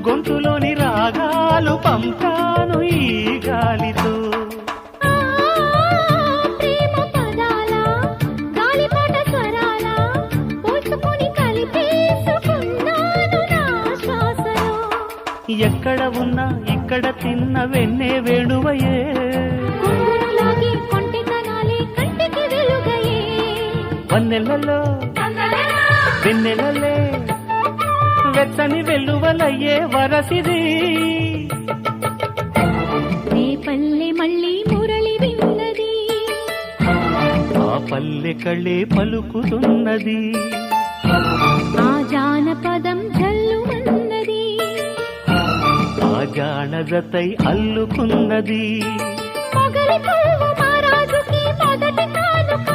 గొంతులోని రాగాలు పంపాను ఈ గాలితో. ప్రేమ పదాల గాలిపాట స్వరాల పోల్చుకొని కలిపేసుకున్నాను నా శ్వాసలో. ఎక్కడ ఉన్నా ఇక్కడ తిన్న వెన్నే వేణువయే, కొంగునులాగి కొంటెతనాలే కంటికి వెలుగయే. వన్నెలలో వెన్నెలలే వెచ్చని వెల్లువలయ్యే వరసిది. నీ పల్లె మళ్ళీ మురళి విన్నది, ఆ పల్లె కళ్ళే పలుకుతున్నది, ఆ జానపదం జల్లుమన్నది, ఆ జానజతై అల్లుకున్నది. మొగలి పువ్వు మహారాజుకి మొదటి కానుక.